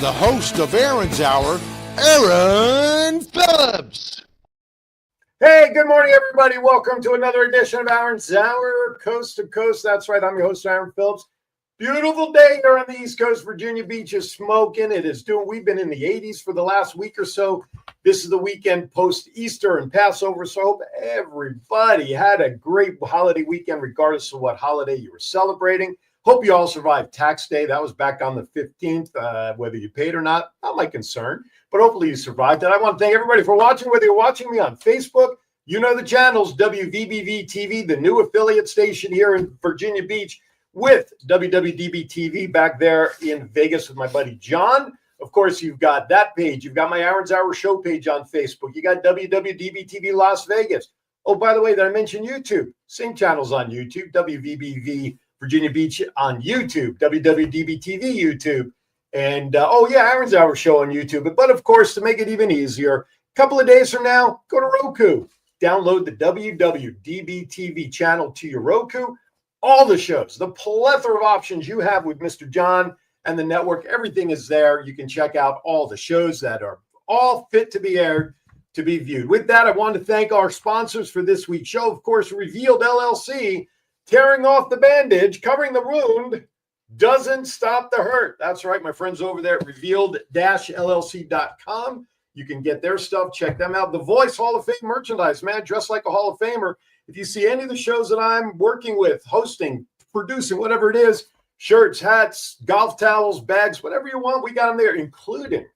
the host of Aaron's Hour, Aaron Phillips. Hey, good morning, everybody. Welcome to another edition of Aaron's Hour, coast to coast. That's right. I'm your host, Aaron Phillips. Beautiful day here on the East Coast. Virginia Beach is smoking. We've been in the 80s for the last week or so. This is the weekend post-Easter and Passover, so I hope everybody had a great holiday weekend, regardless of what holiday you were celebrating. Hope you all survived tax day. That was back on the 15th, whether you paid or not my concern, but hopefully you survived it. I want to thank everybody for watching, whether you're watching me on Facebook, you know the channels, WWDBTV, the new affiliate station here in Virginia Beach, with WWDBTV back there in Vegas with my buddy John. Of course, you've got that page. You've got my Aaron's Hour show page on Facebook. You got WWDBTV Las Vegas. Oh, by the way, did I mention YouTube? Same channels on YouTube, WVBV Virginia Beach on YouTube, WWDBTV YouTube. And, Aaron's Hour show on YouTube. But, of course, to make it even easier, a couple of days from now, go to Roku. Download the WWDBTV channel to your Roku. All the shows, the plethora of options you have with Mr. John and the network, everything is there. You can check out all the shows that are all fit to be aired, to be viewed. With that, I want to thank our sponsors for this week's show. Of course, Revealed LLC, tearing off the bandage, covering the wound, doesn't stop the hurt. That's right, my friends over there at revealed-llc.com. You can get their stuff. Check them out. The Voice Hall of Fame merchandise, man, dressed like a Hall of Famer. If you see any of the shows that I'm working with, hosting, producing, whatever it is, shirts, hats, golf towels, bags, whatever you want, we got them there, including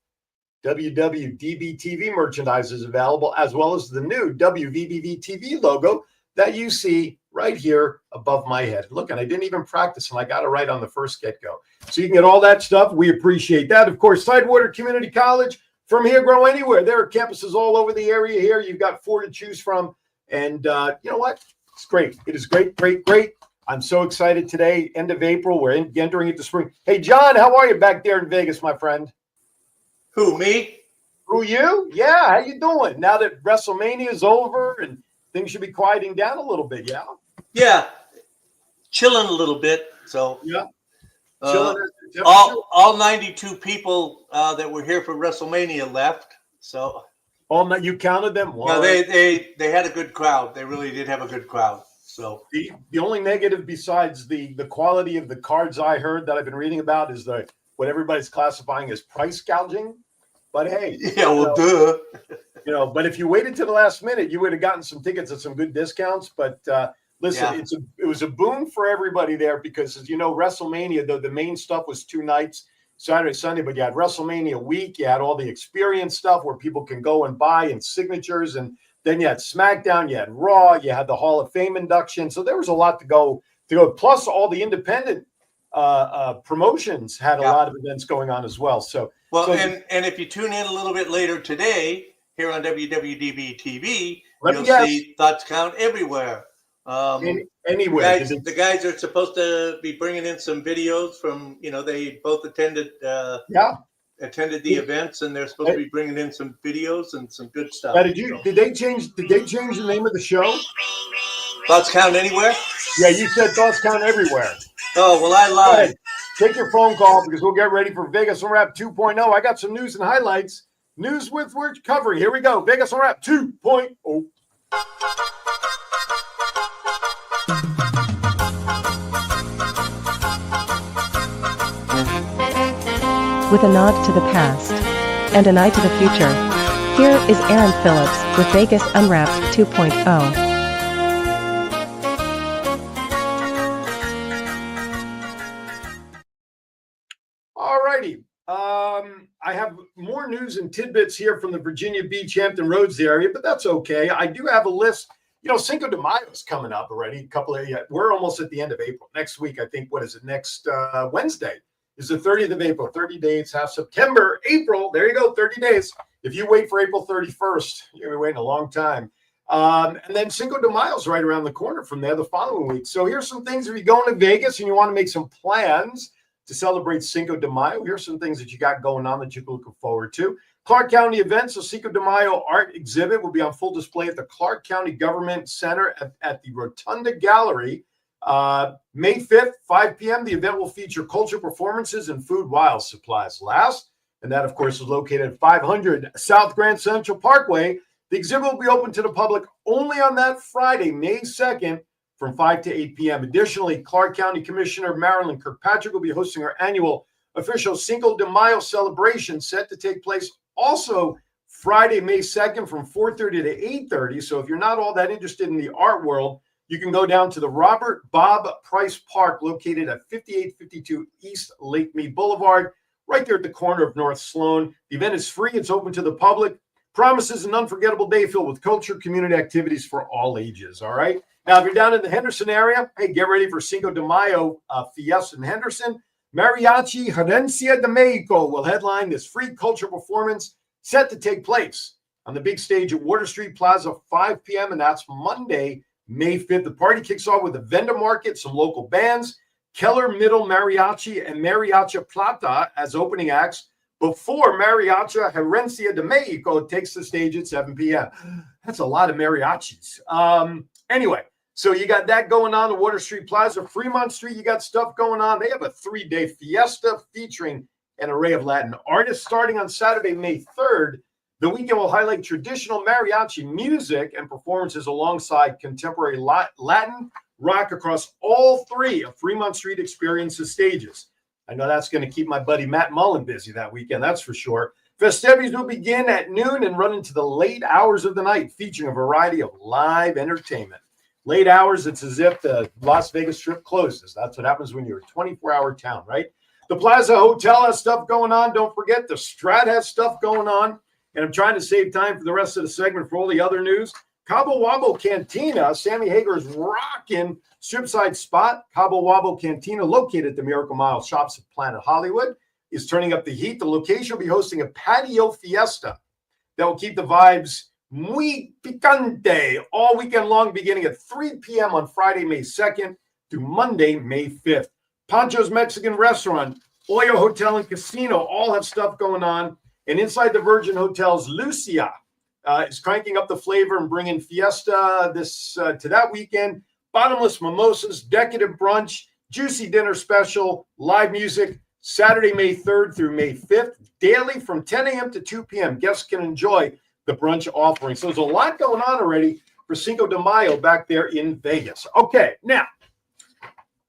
WWDBTV merchandise is available, as well as the new WVBV-TV logo that you see right here above my head. Look, and I didn't even practice, and I got it right on the first get-go. So you can get all that stuff. We appreciate that. Of course, Tidewater Community College, from here, grow anywhere. There are campuses all over the area here. You've got 4 to choose from. And you know what? It's great. It is great, great, great. I'm so excited today. End of April. We're entering into spring. Hey, John, how are you back there in Vegas, my friend? Who, me? Who, you? Yeah, how you doing? Now that WrestleMania is over and things should be quieting down a little bit, yeah? Yeah, chilling a little bit. So yeah, all 92 people that were here for WrestleMania left. So. Oh, no, you counted them? No, they had a good crowd. They really did have a good crowd. So the only negative besides the quality of the cards I heard that I've been reading about is what everybody's classifying as price gouging. But hey, duh. But if you waited to the last minute, you would have gotten some tickets at some good discounts. But listen, it was a boon for everybody there because, as you know, WrestleMania, though the main stuff was 2 nights. Saturday, Sunday, but you had WrestleMania week. You had all the experience stuff where people can go and buy and signatures. And then you had SmackDown, you had Raw, you had the Hall of Fame induction. So there was a lot to go. Plus all the independent promotions had a lot of events going on as well. And if you tune in a little bit later today here on WWDB-TV, you'll see Thoughts Count Everywhere. Anywhere. The guys are supposed to be bringing in some videos from, they both attended the events, and they're supposed to be bringing in some videos and some good stuff. Did they change the name of the show? Thoughts Count Anywhere? Yeah, you said Thoughts Count Everywhere. Oh, well, I lied. Take your phone call because we'll get ready for Vegas on Wrap 2.0. I got some news and highlights. News with we're covering. Here we go. Vegas on Wrap 2.0. With a nod to the past and an eye to the future, here is Aaron Phillips with Vegas Unwrapped 2.0. All righty. I have more news and tidbits here from the Virginia Beach, Hampton Roads area, but that's okay. I do have a list. Cinco de Mayo is coming up already. We're almost at the end of April. Next week, I think, what is it? Next Wednesday is the 30th of April. 30 days, half September, April. There you go, 30 days. If you wait for April 31st, you're waiting a long time. And then Cinco de Mayo is right around the corner from there the following week. So here's some things. If you're going to Vegas and you want to make some plans to celebrate Cinco de Mayo, here's some things that you got going on that you're looking forward to. Clark County events, a Cinco de Mayo art exhibit will be on full display at the Clark County Government Center at the Rotunda Gallery. May 5th, 5 p.m. The event will feature culture performances and food while supplies last. And that, of course, is located at 500 South Grand Central Parkway. The exhibit will be open to the public only on that Friday, May 2nd, from 5 to 8 p.m. Additionally, Clark County Commissioner Marilyn Kirkpatrick will be hosting her annual official Cinco de Mayo celebration set to take place also Friday, May 2nd from 4:30 to 8:30. So if you're not all that interested in the art world, you can go down to the Robert Bob Price Park located at 5852 East Lake Mead Boulevard, right there at the corner of North Sloan. The event is free. It's open to the public. Promises an unforgettable day filled with culture, community activities for all ages. All right. Now, if you're down in the Henderson area, hey, get ready for Cinco de Mayo Fiesta in Henderson. Mariachi Herencia de Mexico will headline this free cultural performance set to take place on the big stage at Water Street Plaza, 5 p.m., and that's Monday, May 5th. The party kicks off with a vendor market, some local bands, Keller Middle Mariachi and Mariachi Plata as opening acts before Mariachi Herencia de Mexico takes the stage at 7 p.m. That's a lot of mariachis. Anyway, so you got that going on at Water Street Plaza. Fremont Street, you got stuff going on. They have a 3-day fiesta featuring an array of Latin artists starting on Saturday, May 3rd. The weekend will highlight traditional mariachi music and performances alongside contemporary Latin rock across all 3 of Fremont Street Experience's stages. I know that's going to keep my buddy Matt Mullen busy that weekend, that's for sure. Festivities will begin at noon and run into the late hours of the night, featuring a variety of live entertainment. Late hours, it's as if the Las Vegas Strip closes. That's what happens when you're a 24-hour town, right? The Plaza Hotel has stuff going on. Don't forget, the Strat has stuff going on. And I'm trying to save time for the rest of the segment for all the other news. Cabo Wabo Cantina, Sammy Hager's rockin' strip-side spot. Cabo Wabo Cantina, located at the Miracle Mile Shops at Planet Hollywood, is turning up the heat. The location will be hosting a patio fiesta that will keep the vibes muy picante all weekend long, beginning at 3 p.m. on Friday, May 2nd to Monday, May 5th. Pancho's Mexican Restaurant, Oyo Hotel and Casino all have stuff going on. And inside the Virgin Hotels, Lucia is cranking up the flavor and bringing fiesta to that weekend. Bottomless mimosas, decadent brunch, juicy dinner special, live music, Saturday, May 3rd through May 5th, daily from 10 a.m. to 2 p.m. Guests can enjoy the brunch offering. So there's a lot going on already for Cinco de Mayo back there in Vegas. Okay, now,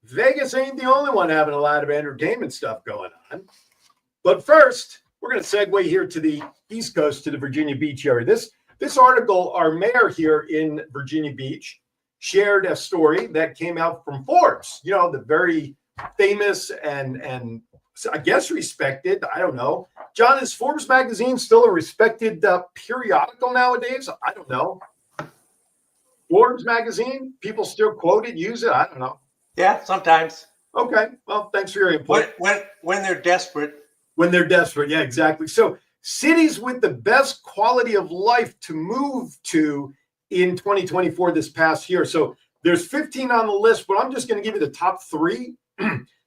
Vegas ain't the only one having a lot of entertainment stuff going on. But first, we're going to segue here to the East Coast, to the Virginia Beach area. This article, our mayor here in Virginia Beach shared a story that came out from Forbes, you know, the very famous and I guess respected, I don't know. John, is Forbes magazine still a respected periodical nowadays? I don't know. Forbes magazine, people still quote it, use it? I don't know. Yeah, sometimes. Okay, well, thanks for your input. When they're desperate. When they're desperate, yeah, exactly. So cities with the best quality of life to move to in 2024 this past year. So there's 15 on the list, but I'm just going to give you the top 3.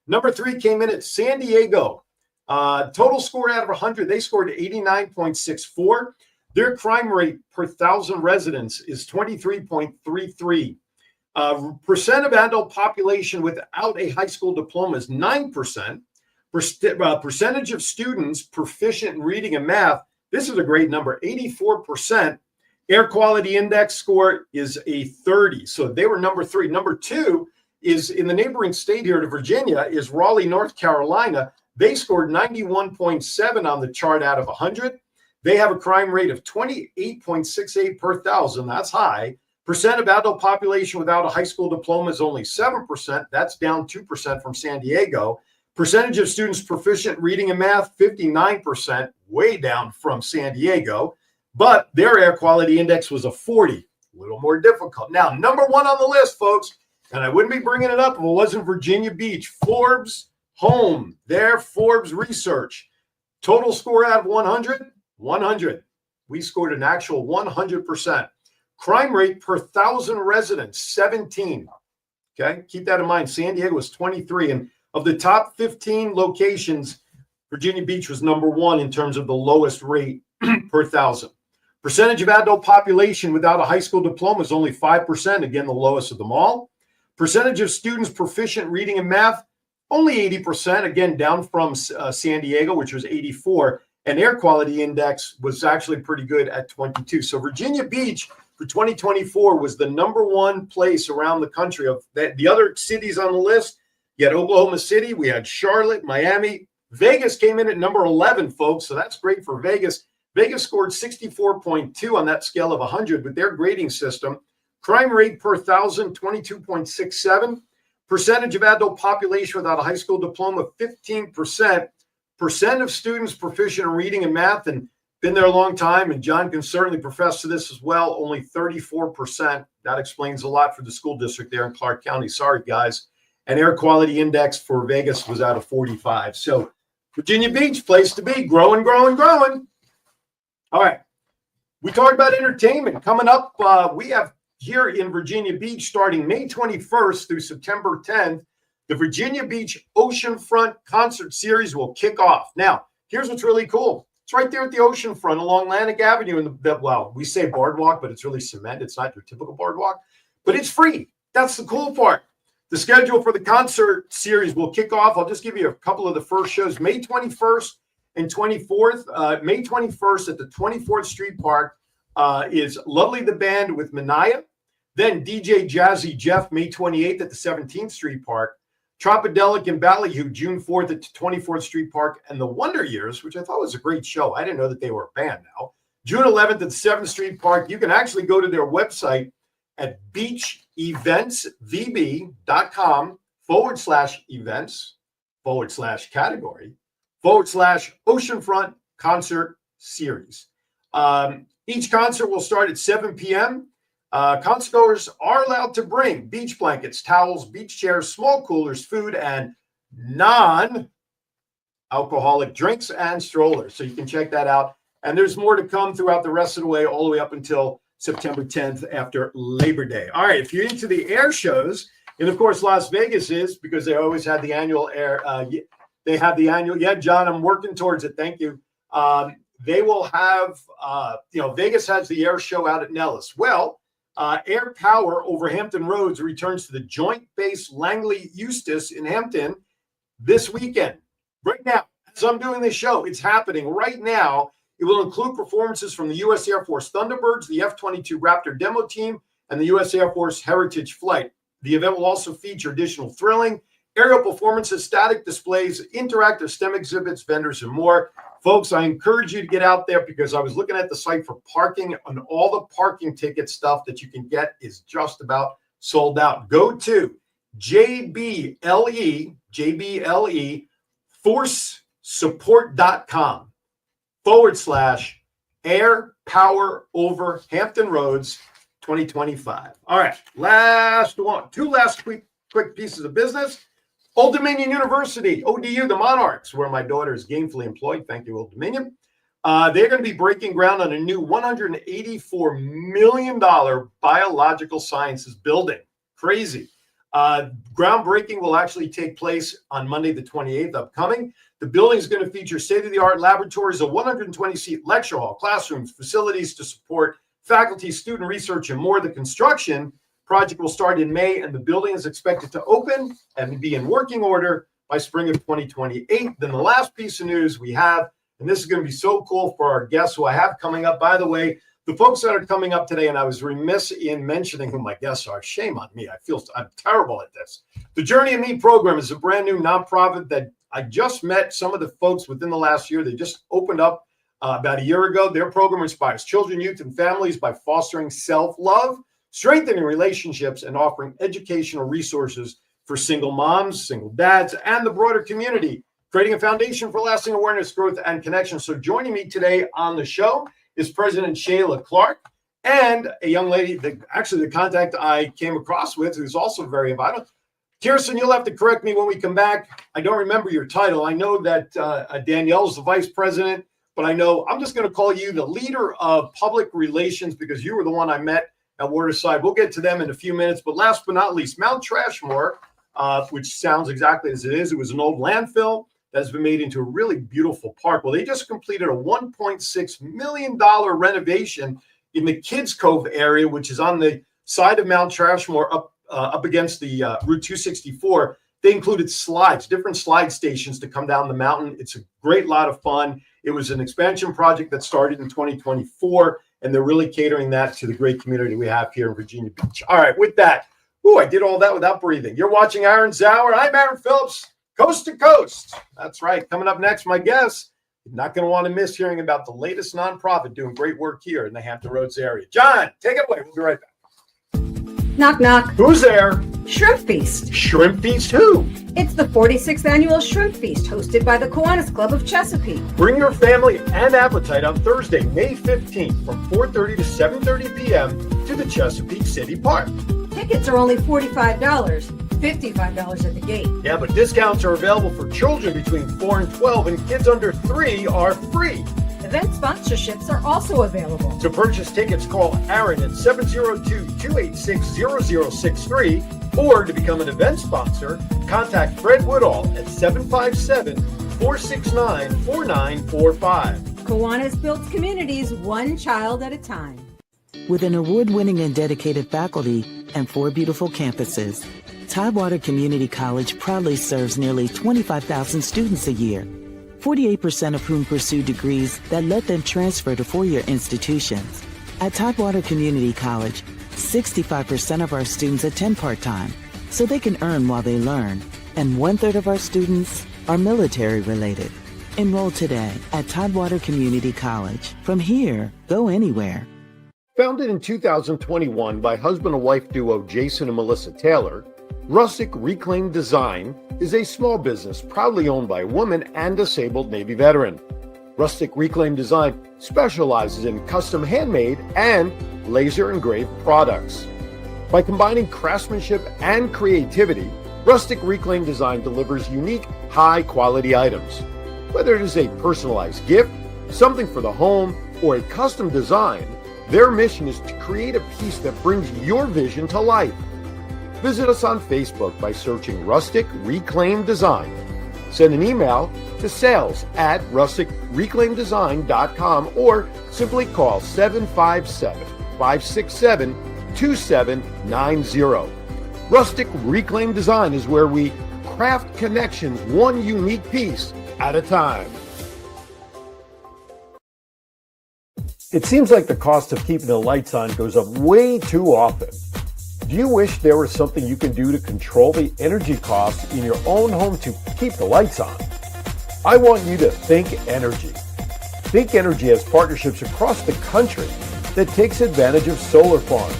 Number 3 came in at San Diego. Total score out of 100, they scored 89.64. Their crime rate per 1,000 residents is 23.33. Percent of adult population without a high school diploma is 9%. Percentage of students proficient in reading and math, this is a great number, 84%. Air quality index score is a 30. So they were number 3. Number 2 is in the neighboring state here to Virginia is Raleigh, North Carolina. They scored 91.7 on the chart out of 100. They have a crime rate of 28.68 per 1,000. That's high. Percent of adult population without a high school diploma is only 7%. That's down 2% from San Diego. Percentage of students proficient in reading and math, 59%, way down from San Diego. But their air quality index was a 40, a little more difficult. Now, number 1 on the list, folks, and I wouldn't be bringing it up if it wasn't Virginia Beach. Forbes Home, their Forbes research. Total score out of 100, 100. We scored an actual 100%. Crime rate per 1,000 residents, 17. Okay, keep that in mind. San Diego was 23. And of the top 15 locations, Virginia Beach was number 1 in terms of the lowest rate per 1,000. Percentage of adult population without a high school diploma is only 5%. Again, the lowest of them all. Percentage of students proficient in reading and math, only 80%. Again, down from San Diego, which was 84. and air quality index was actually pretty good at 22. So Virginia Beach for 2024 was the #1 place around the country. Of the other cities on the list, you had Oklahoma City, we had Charlotte, Miami. Vegas came in at number 11, folks, so that's great for Vegas. Vegas scored 64.2 on that scale of 100 with their grading system. Crime rate per 1,000, 22.67. Percentage of adult population without a high school diploma, 15%. Percent of students proficient in reading and math, and been there a long time, and John can certainly profess to this as well, only 34%. That explains a lot for the school district there in Clark County. Sorry, guys. And air quality index for Vegas was out of 45. So Virginia Beach, place to be, growing, growing, growing. All right. We talked about entertainment. Coming up, we have here in Virginia Beach, starting May 21st through September 10th, the Virginia Beach Oceanfront Concert Series will kick off. Now, here's what's really cool. It's right there at the oceanfront along Atlantic Avenue. Well, we say boardwalk, but it's really cement. It's not your typical boardwalk, but it's free. That's the cool part. The schedule for the concert series will kick off. I'll just give you a couple of the first shows. May 21st and 24th. May 21st at the 24th Street Park is Lovely the Band with Manaya. Then DJ Jazzy Jeff, May 28th at the 17th Street Park. Tropidelic and Ballyhoo, June 4th at 24th Street Park. And the Wonder Years, which I thought was a great show. I didn't know that they were a band now. June 11th at the 7th Street Park. You can actually go to their website at beacheventsvb.com/events/category/Oceanfront Concert Series. Each concert will start at 7 p.m. Concertgoers are allowed to bring beach blankets, towels, beach chairs, small coolers, food, and non-alcoholic drinks and strollers. So you can check that out. And there's more to come throughout the rest of the way, all the way up until September 10th after Labor Day. All right, if you're into the air shows, and of course Las Vegas is, because they always had the annual air. They have the annual. Yeah, John, I'm working towards it. Thank you. They will have, Vegas has the air show out at Nellis. Well, Air Power over Hampton Roads returns to the Joint Base Langley Eustis in Hampton this weekend. Right now, as I'm doing this show, it's happening right now. It will include performances from the U.S. Air Force Thunderbirds, the F-22 Raptor demo team, and the U.S. Air Force Heritage Flight. The event will also feature additional thrilling aerial performances, static displays, interactive STEM exhibits, vendors, and more. Folks, I encourage you to get out there because I was looking at the site for parking, and all the parking ticket stuff that you can get is just about sold out. Go to JBLE forcesupport.com/air power over Hampton Roads 2025. All right, two last quick pieces of business. Old Dominion University, ODU, the Monarchs, where my daughter is gainfully employed. Thank you, Old Dominion. They're going to be breaking ground on a new $184 million biological sciences building. Crazy. Groundbreaking will actually take place on Monday, the 28th, upcoming. The building is going to feature state-of-the-art laboratories, a 120-seat lecture hall, classrooms, facilities to support faculty, student research, and more. The construction project will start in May, and the building is expected to open and be in working order by spring of 2028. Then the last piece of news we have, and this is going to be so cool for our guests who I have coming up. By the way, the folks that are coming up today, and I was remiss in mentioning who my guests are. Shame on me. I'm terrible at this. The Journey of Me program is a brand new nonprofit that I just met some of the folks within the last year. They just opened up about a year ago. Their program inspires children, youth, and families by fostering self-love, strengthening relationships, and offering educational resources for single moms, single dads, and the broader community, creating a foundation for lasting awareness, growth, and connection. So joining me today on the show is President Shayla Clark and a young lady, the contact I came across with, who's also very vital. Kirsten, you'll have to correct me when we come back. I don't remember your title. I know that Danielle's the vice president, but I'm just going to call you the leader of public relations because you were the one I met at Waterside. We'll get to them in a few minutes. But last but not least, Mount Trashmore, which sounds exactly as it is. It was an old landfill that has been made into a really beautiful park. Well, they just completed a $1.6 million renovation in the Kids Cove area, which is on the side of Mount Trashmore up against the Route 264. They included slides, different slide stations to come down the mountain. It's a great lot of fun. It was an expansion project that started in 2024, and they're really catering that to the great community we have here in Virginia Beach. All right, with that, I did all that without breathing. You're watching Aaron's Hour. I'm Aaron Phillips, coast to coast. That's right. Coming up next, my guest. You're not going to want to miss hearing about the latest nonprofit doing great work here in the Hampton Roads area. John, take it away. We'll be right back. Knock, knock. Who's there? Shrimp Feast. Shrimp Feast who? It's the 46th annual Shrimp Feast hosted by the Kiwanis Club of Chesapeake. Bring your family and appetite on Thursday, May 15th from 4:30 to 7:30 p.m. to the Chesapeake City Park. Tickets are only $45, $55 at the gate. Yeah, but discounts are available for children between 4 and 12, and kids under 3 are free. Event sponsorships are also available. To purchase tickets, call Aaron at 702-286-0063, or to become an event sponsor, contact Fred Woodall at 757-469-4945. Kiwanis builds communities one child at a time. With an award-winning and dedicated faculty and 4 beautiful campuses, Tidewater Community College proudly serves nearly 25,000 students a year, 48% of whom pursue degrees that let them transfer to four-year institutions. At Tidewater Community College, 65% of our students attend part-time, so they can earn while they learn, and 1/3 of our students are military-related. Enroll today at Tidewater Community College. From here, go anywhere. Founded in 2021 by husband and wife duo Jason and Melissa Taylor, Rustic Reclaimed Design is a small business proudly owned by a woman and disabled Navy veteran. Rustic Reclaimed Design specializes in custom handmade and laser engraved products. By combining craftsmanship and creativity, Rustic Reclaimed Design delivers unique, high-quality items. Whether it is a personalized gift, something for the home, or a custom design, their mission is to create a piece that brings your vision to life. Visit us on Facebook by searching Rustic Reclaimed Design. Send an email to sales@rusticreclaimdesign.com or simply call 757-567-2790. Rustic Reclaimed Design is where we craft connections one unique piece at a time. It seems like the cost of keeping the lights on goes up way too often. Do you wish there was something you can do to control the energy costs in your own home to keep the lights on? I want you to Think Energy. Think Energy has partnerships across the country that takes advantage of solar farms.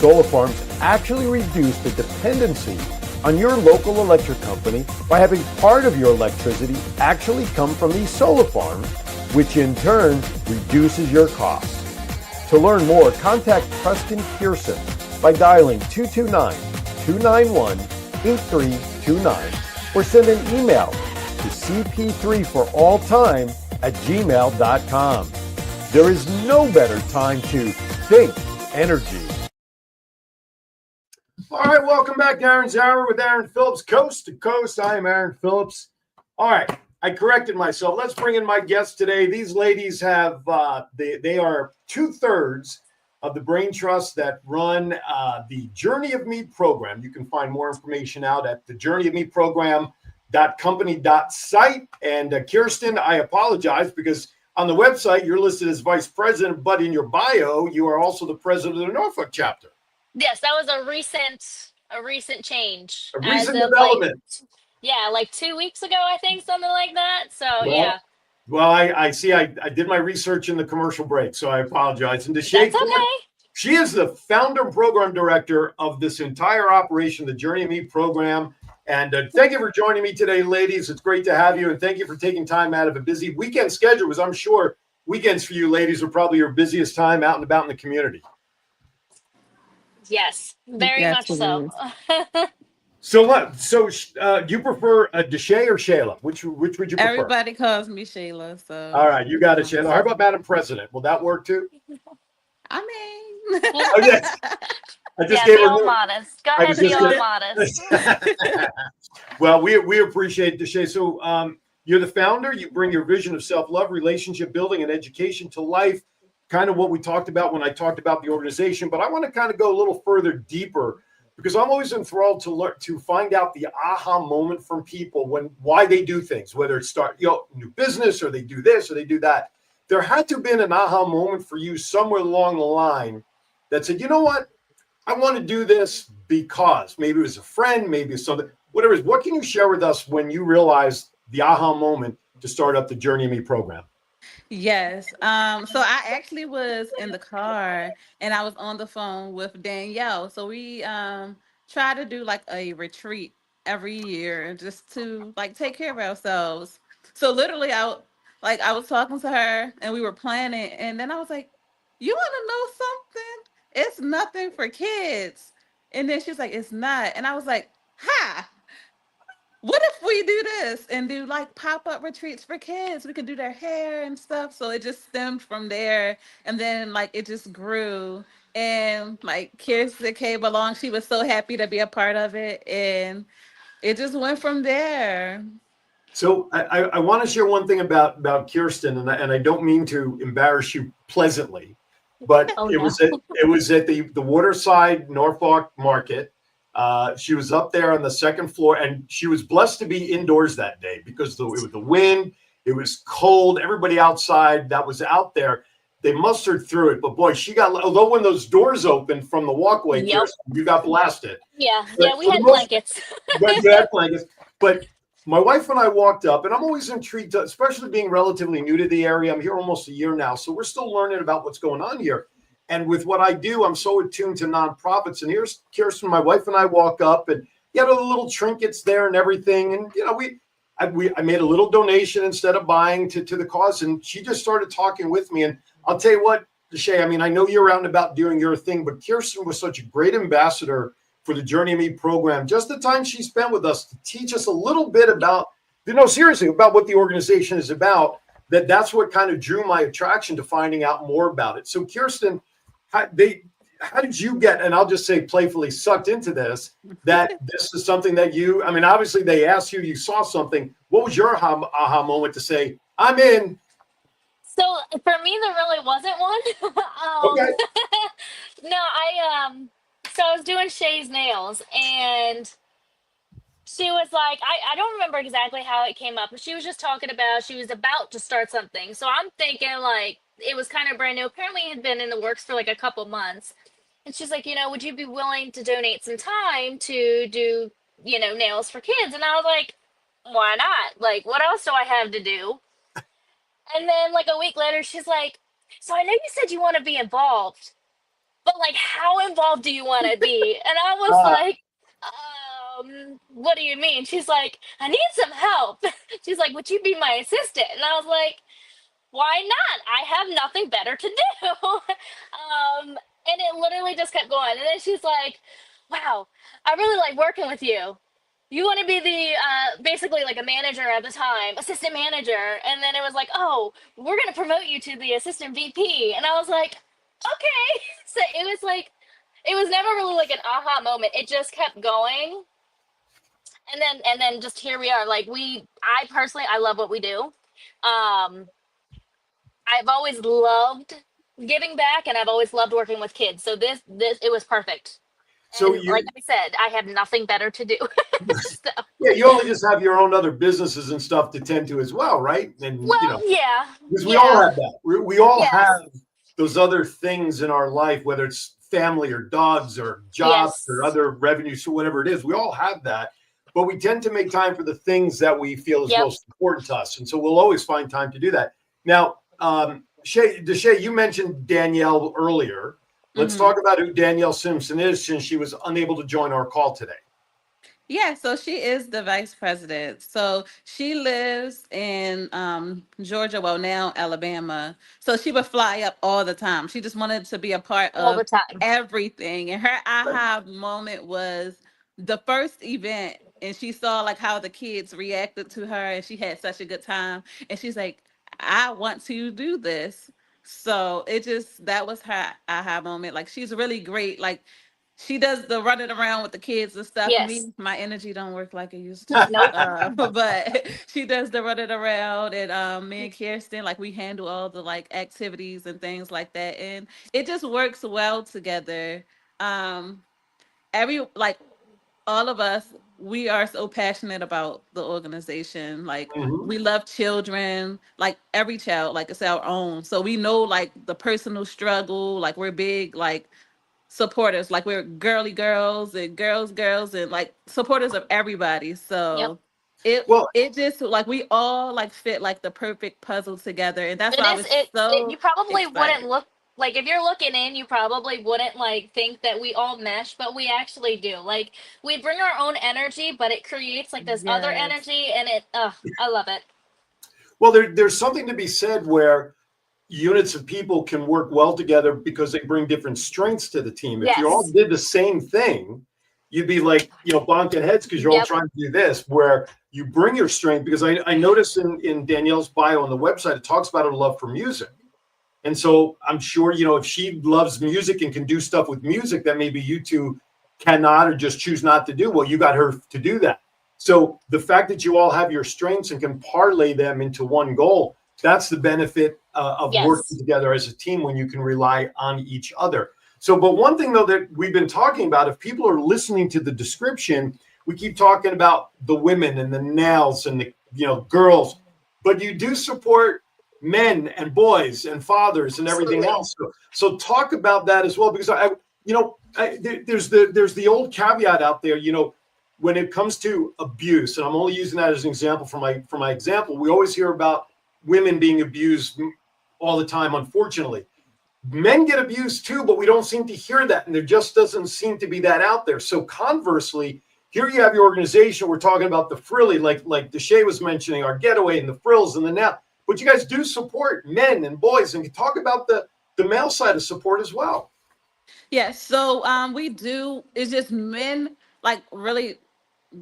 Solar farms actually reduce the dependency on your local electric company by having part of your electricity actually come from these solar farms, which in turn reduces your costs. To learn more, contact Preston Pearson by dialing 229-291-8329 or send an email to cp3foralltime@gmail.com. There is no better time to think energy. All right, welcome back to Aaron's Hour with Aaron Phillips, coast to coast. I am Aaron Phillips. All right, I corrected myself. Let's bring in my guests today. These ladies have, they are 2/3 of the brain trusts that run the Journey of Me program. You can find more information out at the journeyofmeprogram.company.site. And Kirsten, I apologize because on the website you're listed as vice president, but in your bio you are also the president of the Norfolk chapter. Yes, that was a recent change. A recent development. Like 2 weeks ago, I think, something like that. So yeah. Well, I see. I did my research in the commercial break, so I apologize. And That's okay. She is the founder and program director of this entire operation, the Journey of Me program. And thank you for joining me today, ladies. It's great to have you, and thank you for taking time out of a busy weekend schedule, because I'm sure weekends for you ladies are probably your busiest time out and about in the community. Yes, very much so. So what? So do you prefer Deshay or Shayla? Which would you prefer? Everybody calls me Shayla. So all right, you got it, Shayla. How about Madam President? Will that work too? I mean, okay. I just gave be her all modest. Go ahead, be all modest. Well, we appreciate Deshay. So you're the founder. You bring your vision of self-love, relationship building, and education to life. Kind of what we talked about when I talked about the organization. But I want to kind of go a little further deeper, because I'm always enthralled to learn, to find out the aha moment from people why they do things, whether it's new business or they do this or they do that. There had to have been an aha moment for you somewhere along the line that said, you know what, I want to do this because maybe it was a friend, maybe it's something, whatever it is. What can you share with us when you realized the aha moment to start up the Journey of Me program? Yes. So I actually was in the car and I was on the phone with Danielle. So we try to do like a retreat every year just to like take care of ourselves. So literally I was talking to her and we were planning and then I was like, "You want to know something? It's nothing for kids." And then she's like, "It's not." And I was like, "Ha! What if we do this and do like pop-up retreats for kids? We could do their hair and stuff." So it just stemmed from there. And then like it just grew. And like Kirsten came along. She was so happy to be a part of it. And it just went from there. So I want to share one thing about Kirsten, and I don't mean to embarrass you pleasantly, but Oh it no. was at the Waterside Norfolk Market. She was up there on the second floor, and she was blessed to be indoors that day because it was the wind, it was cold. Everybody outside that was out there, they mustered through it. But boy, she got, although when those doors opened from the walkway, Yep. Kirsten, you got blasted. Yeah. But Yeah. We for the had most, blankets. but you had blankets. But my wife and I walked up, and I'm always intrigued, especially being relatively new to the area. I'm here almost a year now, so we're still learning about what's going on here. And with what I do, I'm so attuned to nonprofits. And here's Kirsten, my wife and I walk up, and you had all the little trinkets there and everything. And I made a little donation instead of buying to the cause, and she just started talking with me. And I'll tell you what, Shay, I mean, I know you're around about doing your thing, but Kirsten was such a great ambassador for the Journey of Me program. Just the time she spent with us to teach us a little bit about, seriously, about what the organization is about. That's what kind of drew my attraction to finding out more about it. So, Kirsten, how did you get, and I'll just say playfully, sucked into this, that this is something that obviously they asked you, you saw something. What was your aha moment to say, I'm in? So for me, there really wasn't one. Okay. No, so I was doing Shay's nails and she was like, I don't remember exactly how it came up, but she was just talking about, she was about to start something. So I'm thinking like, it was kind of brand new. Apparently it had been in the works for like a couple months. And she's like, would you be willing to donate some time to do, nails for kids? And I was like, why not? Like, what else do I have to do? And then like a week later, she's like, so I know you said you want to be involved, but like, how involved do you want to be? And I was like, what do you mean? She's like, I need some help. She's like, would you be my assistant? And I was like, why not? I have nothing better to do. And it literally just kept going. And then she's like, wow, I really like working with you. You want to be the basically like a manager at the time, assistant manager. And then it was like, oh, we're going to promote you to the assistant VP. And I was like, okay. So it was like, it was never really like an aha moment. It just kept going. And then just here we are. Like I personally, I love what we do. I've always loved giving back and I've always loved working with kids. So this, it was perfect. So like I said, I have nothing better to do. So. Yeah, you only just have your own other businesses and stuff to tend to as well, right? And yeah, because we all have that. We all have those other things in our life, whether it's family or dogs or jobs or other revenues or whatever it is. We all have that, but we tend to make time for the things that we feel is most important to us, and so we'll always find time to do that. Now, Shay, you mentioned Danielle earlier. Let's talk about who Danielle Simpson is, since she was unable to join our call today. Yeah, so she is the vice president. So she lives in Georgia, well, now Alabama. So she would fly up all the time. She just wanted to be a part of everything. And her aha moment was the first event. And she saw like how the kids reacted to her and she had such a good time. And she's like, I want to do this. So that was her aha moment. Like, she's really great. Like, she does the running around with the kids and stuff. Me, my energy don't work like it used to. Nope. But she does the running around, and me and Kirsten, like, we handle all the like activities and things like that, and it just works well together. all of us, we are so passionate about the organization. Like Mhm. we love children, like every child, like it's our own. So we know like the personal struggle, like we're big, like supporters, like we're girly girls and girls and like supporters of everybody. Yep. So Well, it just like we all like fit like the perfect puzzle together. And that's It why I is was you so probably wouldn't excited. look like if you're looking in, you probably wouldn't like think that we all mesh, but we actually do. Like we bring our own energy, but it creates like this other Yes. energy and I love it. well, there's something to be said where units of people can work well together because they bring different strengths to the team. If you all Yes. did the same thing, you'd be like, bonking heads because you're all Yep. trying to do this, where you bring your strength. Because I noticed in Danielle's bio on the website, it talks about her love for music. And so I'm sure, if she loves music and can do stuff with music that maybe you two cannot or just choose not to do, well, you got her to do that. So the fact that you all have your strengths and can parlay them into one goal, that's the benefit of Yes. working together as a team when you can rely on each other. So, but one thing though that we've been talking about, if people are listening to the description, we keep talking about the women and the nails and the girls, but you do support men and boys and fathers and everything else. So talk about that as well, because there's the old caveat out there, when it comes to abuse, and I'm only using that as an example for my example. We always hear about women being abused all the time, unfortunately. Men get abused too, but we don't seem to hear that, and there just doesn't seem to be that out there. So conversely, here you have your organization. We're talking about the frilly, like Deshay was mentioning, our getaway and the frills and the now. But you guys do support men and boys, and you talk about the male side of support as well. Yes. So we do. It's just men like really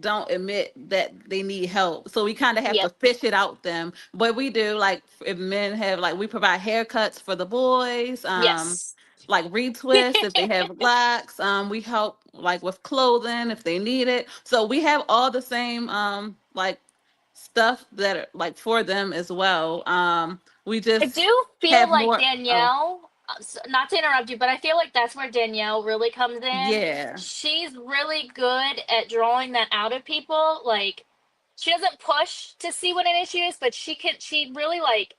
don't admit that they need help, so we kind of have to Yep. fish it out them. But we do, like if men have, like we provide haircuts for the boys, Yes. like retwist if they have locks. We help like with clothing if they need it. So we have all the same like stuff that are like for them as well. We I just do feel have like more. Oh, Danielle, not to interrupt you, but I feel like that's where Danielle really comes in. yeah. She's really good at drawing that out of people. Like, she doesn't push to see what an issue is, but she really, like,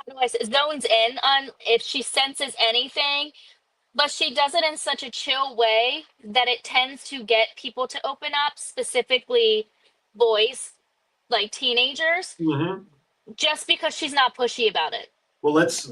how do I say, zones in on if she senses anything, but she does it in such a chill way that it tends to get people to open up, specifically boys, like teenagers, Mm-hmm. just because she's not pushy about it. Well, let's She's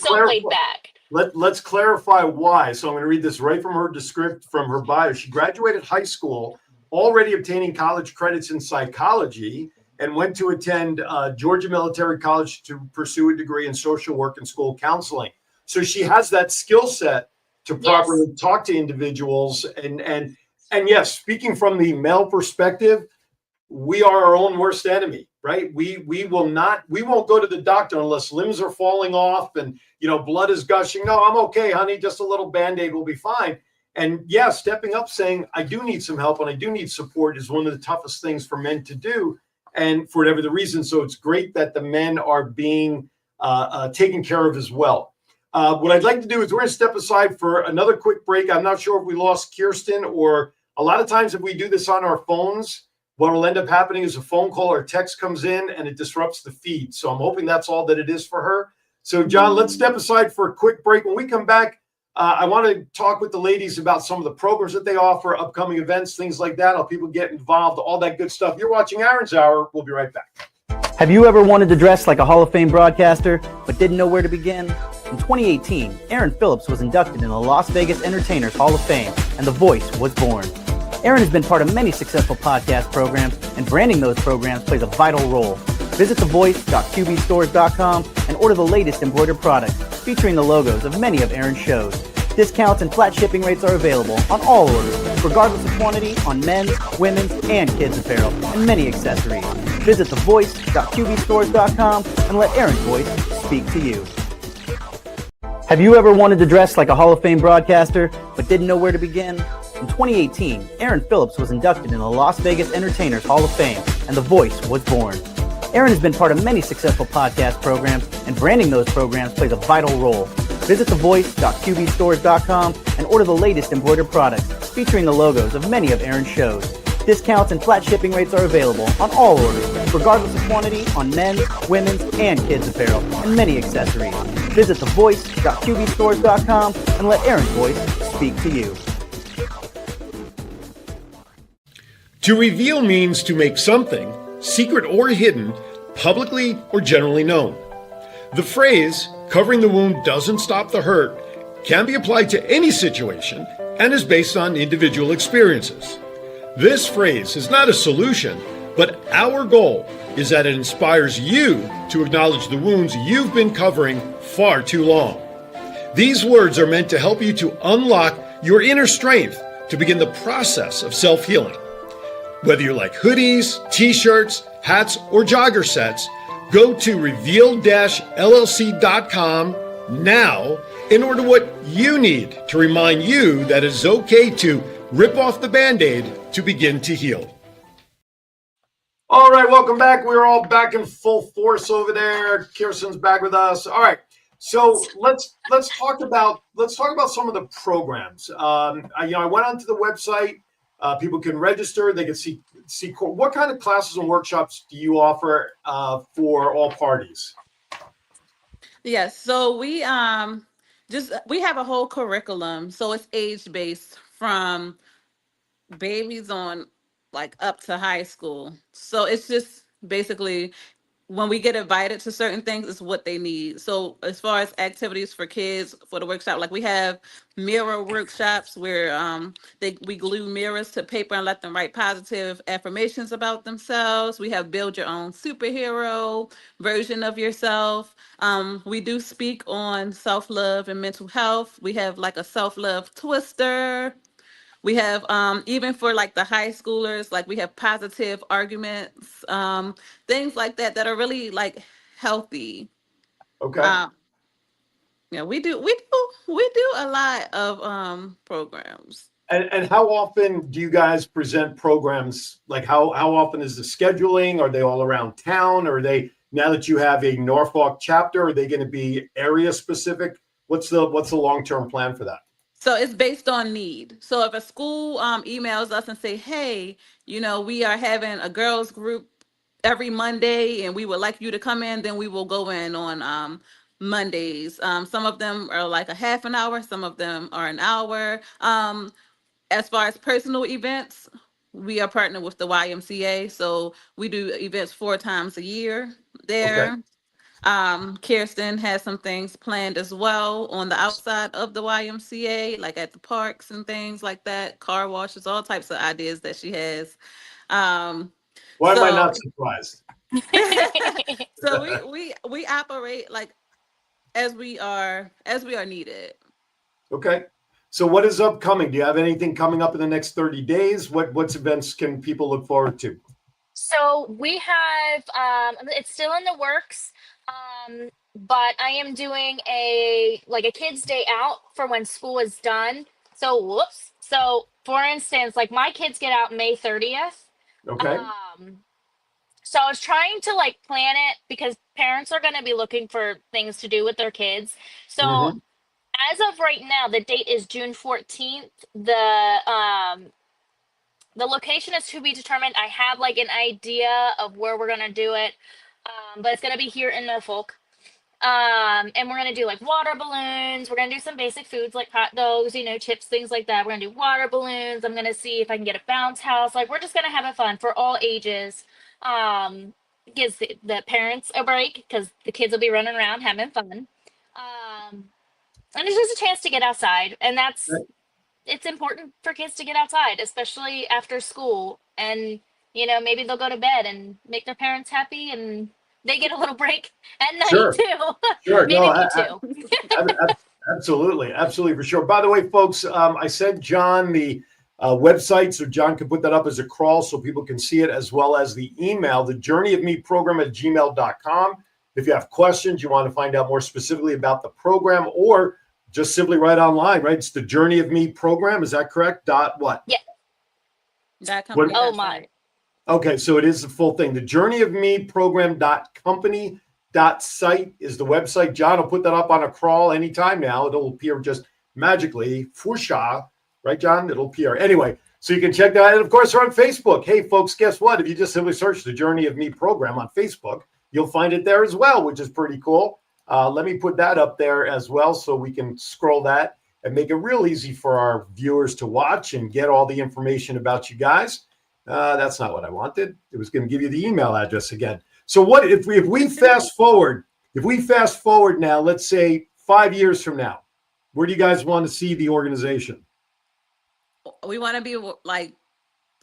so clarify. laid back. Let's clarify why. So I'm going to read this right from her descript from her bio. She graduated high school, already obtaining college credits in psychology, and went to attend Georgia Military College to pursue a degree in social work and school counseling. So she has that skill set to properly talk to individuals. And yes, speaking from the male perspective, we are our own worst enemy, right? We won't go to the doctor unless limbs are falling off and blood is gushing. No, I'm okay, honey. Just a little Band-Aid will be fine. And yeah, stepping up, saying I do need some help and I do need support is one of the toughest things for men to do, and for whatever the reason. So it's great that the men are being taken care of as well. What I'd like to do is we're going to step aside for another quick break. I'm not sure if we lost Kirsten, or a lot of times if we do this on our phones, what will end up happening is a phone call or text comes in and it disrupts the feed. So I'm hoping that's all that it is for her. So John, let's step aside for a quick break. When we come back, I want to talk with the ladies about some of the programs that they offer, upcoming events, things like that, how people get involved, all that good stuff. You're watching Aaron's Hour. We'll be right back. Have you ever wanted to dress like a Hall of Fame broadcaster, but didn't know where to begin? In 2018, Aaron Phillips was inducted in the Las Vegas Entertainers Hall of Fame, and The Voice was born. Aaron has been part of many successful podcast programs, and branding those programs plays a vital role. Visit thevoice.qbstores.com and order the latest embroidered products featuring the logos of many of Aaron's shows. Discounts and flat shipping rates are available on all orders, regardless of quantity, on men's, women's, and kids' apparel, and many accessories. Visit thevoice.qbstores.com and let Aaron's voice speak to you. Have you ever wanted to dress like a Hall of Fame broadcaster, but didn't know where to begin? In 2018, Aaron Phillips was inducted in the Las Vegas Entertainers Hall of Fame, and The Voice was born. Aaron has been part of many successful podcast programs, and branding those programs plays a vital role. Visit thevoice.qbstores.com and order the latest embroidered products featuring the logos of many of Aaron's shows. Discounts and flat shipping rates are available on all orders, regardless of quantity, on men's, women's, and kids' apparel, and many accessories. Visit thevoice.qbstores.com and let Aaron's voice speak to you. To reveal means to make something, secret or hidden, publicly or generally known. The phrase, covering the wound doesn't stop the hurt, can be applied to any situation and is based on individual experiences. This phrase is not a solution, but our goal is that it inspires you to acknowledge the wounds you've been covering far too long. These words are meant to help you to unlock your inner strength to begin the process of self-healing. Whether you like hoodies, t-shirts, hats, or jogger sets, go to reveal-llc.com now and order what you need to remind you that it's okay to rip off the Band-Aid to begin to heal. All right, welcome back. We're all back in full force over there. Kirsten's back with us. All right, so let's talk about some of the programs. I went onto the website. People can register. They can see what kind of classes and workshops do you offer for all parties? Yes, so we have a whole curriculum. So it's age based from babies on like up to high school. So it's just basically when we get invited to certain things, it's what they need. So as far as activities for kids for the workshop, like we have mirror workshops where we glue mirrors to paper and let them write positive affirmations about themselves. We have build your own superhero version of yourself. We do speak on self-love and mental health. We have like a self-love twister. We have even for like the high schoolers, like we have positive arguments, things like that are really like healthy. Okay. Yeah, we do a lot of programs. And how often do you guys present programs? Like how often is the scheduling? Are they all around town? Or are they, now that you have a Norfolk chapter, are they going to be area specific? What's the long-term plan for that? So it's based on need. So if a school emails us and say, hey, we are having a girls group every Monday and we would like you to come in, then we will go in on Mondays. Some of them are like a half an hour. Some of them are an hour. As far as personal events, we are partnered with the YMCA. So we do events 4 times a year there. Okay. Kirsten has some things planned as well on the outside of the YMCA, like at the parks and things like that, car washes, all types of ideas that she has. Why am I not surprised? So we operate like as we are needed. Okay. So what is upcoming? Do you have anything coming up in the next 30 days? What events can people look forward to? So we have, it's still in the works, but I am doing a kid's day out for when school is done. So, So for instance, like my kids get out May 30th. Okay. So I was trying to like plan it because parents are going to be looking for things to do with their kids. So as of right now, the date is June 14th. The location is to be determined. I have like an idea of where we're gonna do it, but it's gonna be here in Norfolk. And we're gonna do like water balloons. We're gonna do some basic foods like hot dogs, chips, things like that. We're gonna do water balloons. I'm gonna see if I can get a bounce house. Like we're just gonna have it fun for all ages. Gives the parents a break because the kids will be running around having fun. And it's just a chance to get outside, and it's important for kids to get outside, especially after school. And, maybe they'll go to bed and make their parents happy and they get a little break at night too. Sure. Maybe me too. Absolutely. Absolutely. For sure. By the way, folks, I sent John the website so John can put that up as a crawl so people can see it, as well as the email, the journeyofmeprogram@gmail.com. If you have questions, you want to find out more specifically about the program, or just simply write online, right? It's the Journey of Me program. Is that correct? What? Yeah. Company. Oh my. Okay, so it is the full thing. The Journey of Me program.company Rerun.site is the website. John will put that up on a crawl anytime now. It'll appear just magically. Fusha, right, John? It'll appear. Anyway, so you can check that out. And of course, we're on Facebook. Hey, folks, guess what? If you just simply search the Journey of Me program on Facebook, you'll find it there as well, which is pretty cool. Let me put that up there as well so we can scroll that and make it real easy for our viewers to watch and get all the information about you guys. That's not what I wanted. It was going to give you the email address again. So what if we fast forward? If we fast forward now, let's say 5 years from now, where do you guys want to see the organization? We want to be like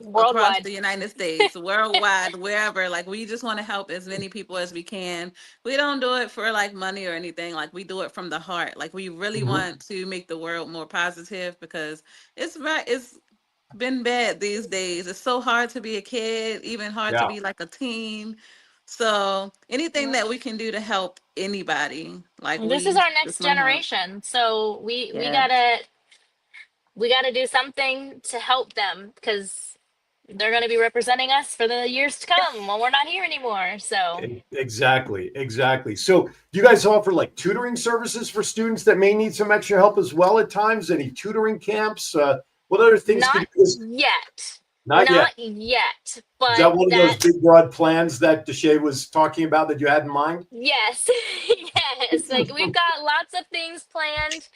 Worldwide. across the United States, worldwide, wherever. Like, we just want to help as many people as we can. We don't do it for like money or anything. Like, we do it from the heart. Like, we really want to make the world more positive, because it's been bad these days. It's so hard to be a kid, even hard to be like a teen. So anything that we can do to help anybody, like, this is our next generation. So we gotta do something to help them, because they're going to be representing us for the years to come when we're not here anymore. So Exactly. So do you guys offer like tutoring services for students that may need some extra help as well at times? Any tutoring camps? What other things? Not yet. Not yet. But is that one of those big broad plans that Deshae was talking about that you had in mind? Yes. Yes. Like, we've got lots of things planned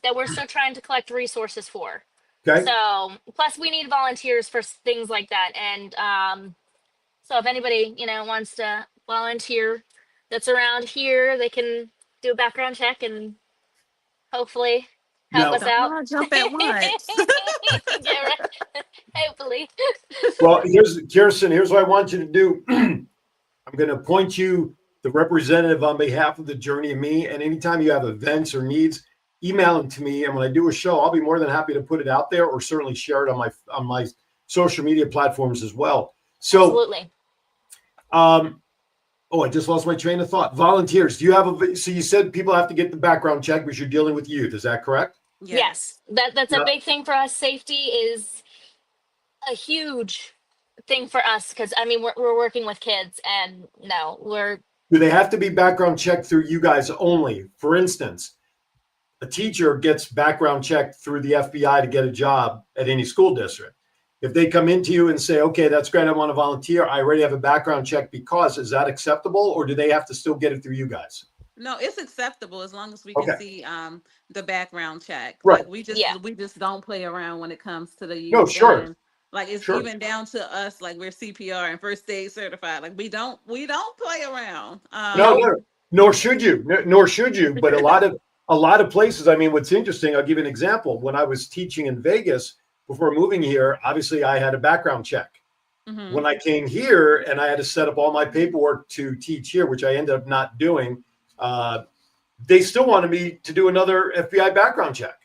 that we're still trying to collect resources for. Okay. So plus we need volunteers for things like that. And so if anybody, wants to volunteer that's around here, they can do a background check and hopefully help us out. Jump at once. Yeah, right. Hopefully. Well, Kirsten, here's what I want you to do. I'm going to appoint you the representative on behalf of the Journey of Me. And anytime you have events or needs, email them to me. And when I do a show, I'll be more than happy to put it out there, or certainly share it on my social media platforms as well. So, absolutely. I just lost my train of thought. Volunteers. Do you have so you said people have to get the background check because you're dealing with youth. Is that correct? Yes. That's a big thing for us. Safety is a huge thing for us, because we're working with kids, and do they have to be background checked through you guys only? For instance, a teacher gets background checked through the FBI to get a job at any school district. If they come into you and say, okay, that's great, I want to volunteer, I already have a background check, because is that acceptable, or do they have to still get it through you guys? No, it's acceptable as long as we can see the background check. Right. Like, we just don't play around when it comes to the youth. No, sure. And, like, it's even down to us. Like, we're CPR and first aid certified. Like, we don't play around. No, nor should you. But a lot of places. What's interesting, I'll give you an example. When I was teaching in Vegas before moving here, obviously I had a background check. When I came here and I had to set up all my paperwork to teach here, which I ended up not doing, they still wanted me to do another FBI background check.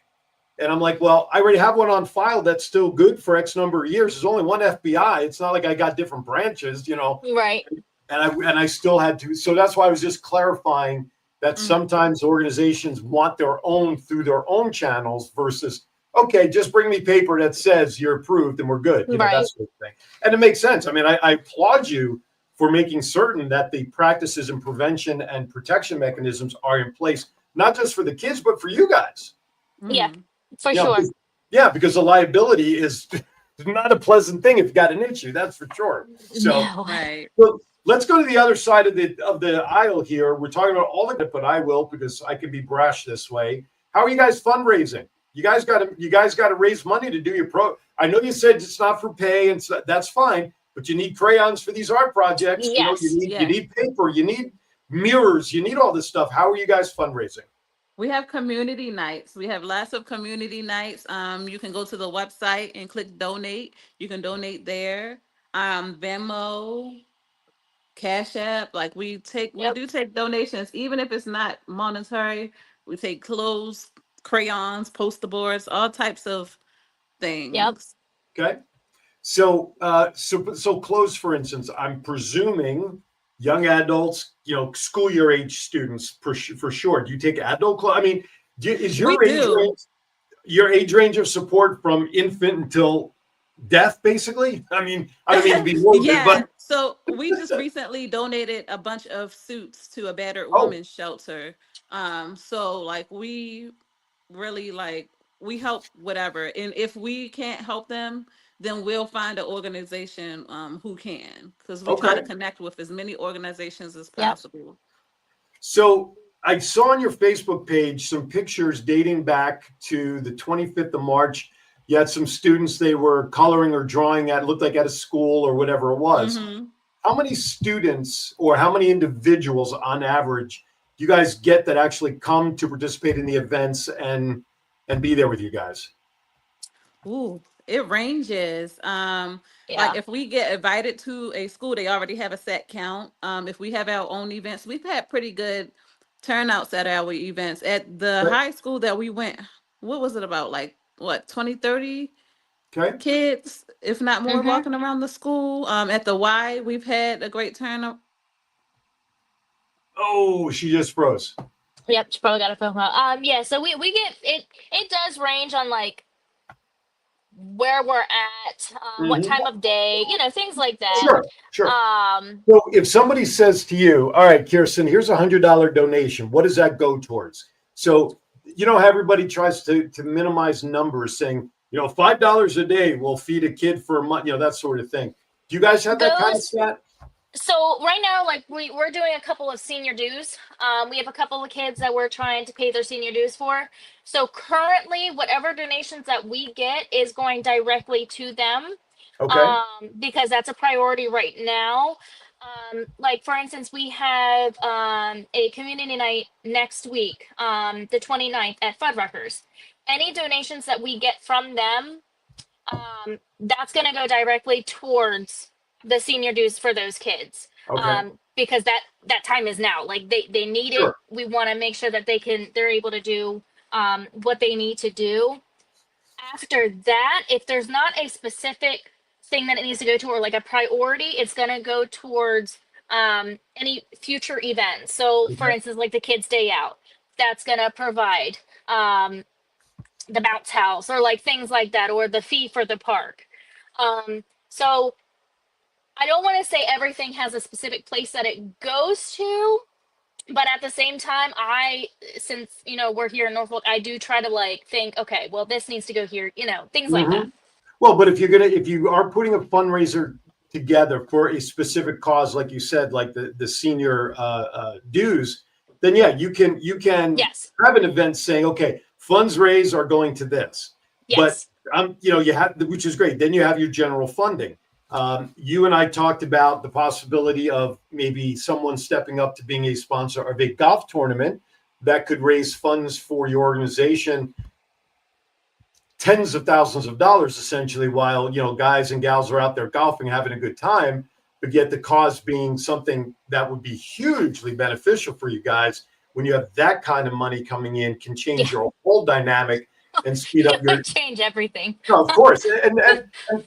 And I'm like, well, I already have one on file that's still good for X number of years. There's only one FBI. It's not like I got different branches, Right. And I still had to. So that's why I was just clarifying that sometimes organizations want their own through their own channels versus, okay, just bring me paper that says you're approved and we're good. Right. That sort of thing. And it makes sense. I applaud you for making certain that the practices and prevention and protection mechanisms are in place, not just for the kids, but for you guys. Yeah, for sure. Because the liability is not a pleasant thing if you got an issue, that's for sure. So, right. So let's go to the other side of the aisle here. We're talking about all of it, but I will, because I can be brash this way. How are you guys fundraising? You guys got to raise money to do your I know you said it's not for pay, and so that's fine, but you need crayons for these art projects. Yes. You need paper, you need mirrors, you need all this stuff. How are you guys fundraising? We have community nights. We have lots of community nights. You can go to the website and click donate. You can donate there. Venmo, Cash App. Like, we do take donations, even if it's not monetary. We take clothes, crayons, poster boards, all types of things. Yep. Okay. So clothes, for instance, I'm presuming young adults, school year age students for sure. Do you take adult clothes? Is your age range of support from infant until death, basically? I mean, I don't mean to be morbid, Yeah. but So we just recently donated a bunch of suits to a battered oh, women's shelter. So like we really like we help whatever, and if we can't help them, then we'll find an organization who can, because we try to okay. connect with as many organizations as Yep. possible. So I saw on your Facebook page some pictures dating back to the 25th of March. You had some students, they were coloring or drawing at, looked like at a school or whatever it was. Mm-hmm. How many students or how many individuals on average do you guys get that actually come to participate in the events and be there with you guys? Ooh, it ranges. Like if we get invited to a school, they already have a set count. If we have our own events, we've had pretty good turnouts at our events. At the Right. high school that we went, what was it about? Like what, 20, 30 Okay. kids, if not more, walking around the school. At the Y, we've had a great turnout. Oh, she just froze. Yep, she probably got a phone call. Yeah, so we get it. It does range on like where we're at, what time of day, things like that. Sure, sure. Um, So if somebody says to you, all right, Kirsten, here's $100 donation, what does that go towards? So, how everybody tries to minimize numbers saying, $5 a day will feed a kid for a month, that sort of thing. Do you guys have that kind of stat? So right now, like we're doing a couple of senior dues. We have a couple of kids that we're trying to pay their senior dues for. So currently, whatever donations that we get is going directly to them. Okay. Because that's a priority right now. Like for instance, we have a community night next week, the 29th at Fuddruckers. Any donations that we get from them, that's going to go directly towards the senior dues for those kids. Okay. Because that time is now. Like they need Sure. it. We want to make sure that they're able to do what they need to do. After that, if there's not a specific thing that it needs to go to or like a priority, it's going to go towards any future events. So for instance, like the kids day out, that's going to provide the bounce house or like things like that, or the fee for the park. So I don't want to say everything has a specific place that it goes to, but at the same time, since we're here in Norfolk, I do try to like think, okay, well, this needs to go here, things like that. Well, but if you are putting a fundraiser together for a specific cause, like you said, like the senior dues, then yeah, you can Yes. have an event saying, okay, funds raised are going to this. Yes. But you have, which is great. Then you have your general funding. You and I talked about the possibility of maybe someone stepping up to being a sponsor of a golf tournament that could raise funds for your organization, tens of thousands of dollars, essentially, while, guys and gals are out there golfing, having a good time, but yet the cause being something that would be hugely beneficial for you guys. When you have that kind of money coming in, can change your whole dynamic and speed up your change everything. No, of course. And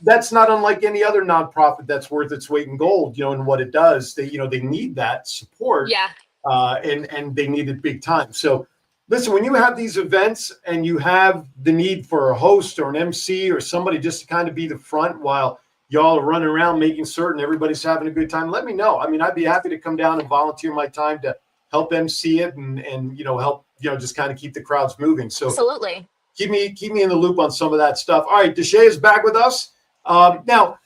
that's not unlike any other nonprofit that's worth its weight in gold, and what it does. They need that support. Yeah. And they need it big time. So listen, when you have these events and you have the need for a host or an MC or somebody just to kind of be the front while y'all are running around making certain everybody's having a good time, let me know. I mean, I'd be happy to come down and volunteer my time to help MC it and help, just kind of keep the crowds moving. So absolutely. Keep me in the loop on some of that stuff. All right, Deshay is back with us. Now,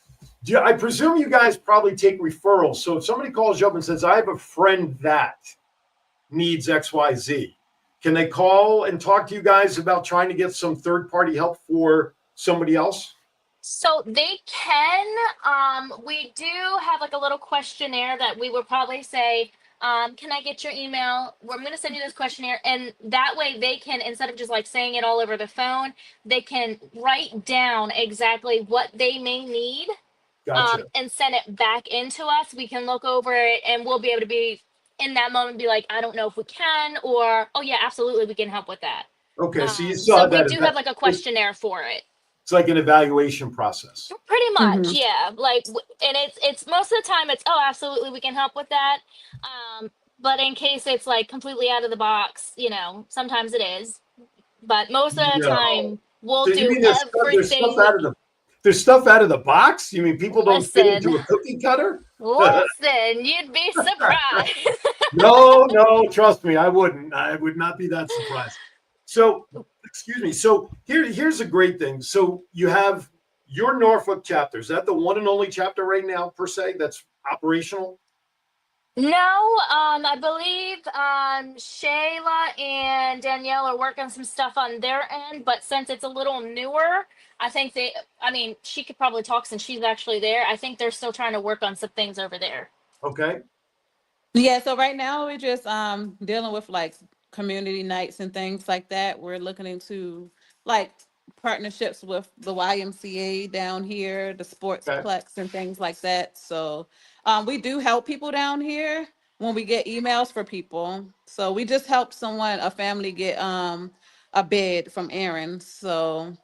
I presume you guys probably take referrals. So if somebody calls you up and says, I have a friend that needs XYZ, can they call and talk to you guys about trying to get some third-party help for somebody else? So they can. We do have like a little questionnaire that we would probably say, can I get your email? I'm going to send you this questionnaire. And that way they can, instead of just like saying it all over the phone, they can write down exactly what they may need. Gotcha. And send it back into us. We can look over it and we'll be able to be in that moment, be like, I don't know if we can, or, oh yeah, absolutely. We can help with that. Okay. So you saw so that. we do have like a questionnaire for it. It's like an evaluation process. Pretty much. Yeah. Like, and it's most of the time it's, oh, absolutely. We can help with that. But in case it's like completely out of the box, sometimes it is, but most of the time we'll So do there's everything. there's stuff out of the box. You mean people don't fit Listen. into a cookie cutter? Listen, you'd be surprised. No, trust me, I wouldn't. I would not be that surprised. So, excuse me. So here's a great thing. So you have your Norfolk chapter. Is that the one and only chapter right now, per se, that's operational? No, I believe Shayla and Danielle are working some stuff on their end, but since it's a little newer, I think she could probably talk since she's actually there. I think they're still trying to work on some things over there. Okay. Yeah, so right now we're just dealing with like community nights and things like that. We're looking into like partnerships with the YMCA down here, the sportsplex and things like that. So we do help people down here when we get emails for people. So we just helped a family get a bed from Aaron. So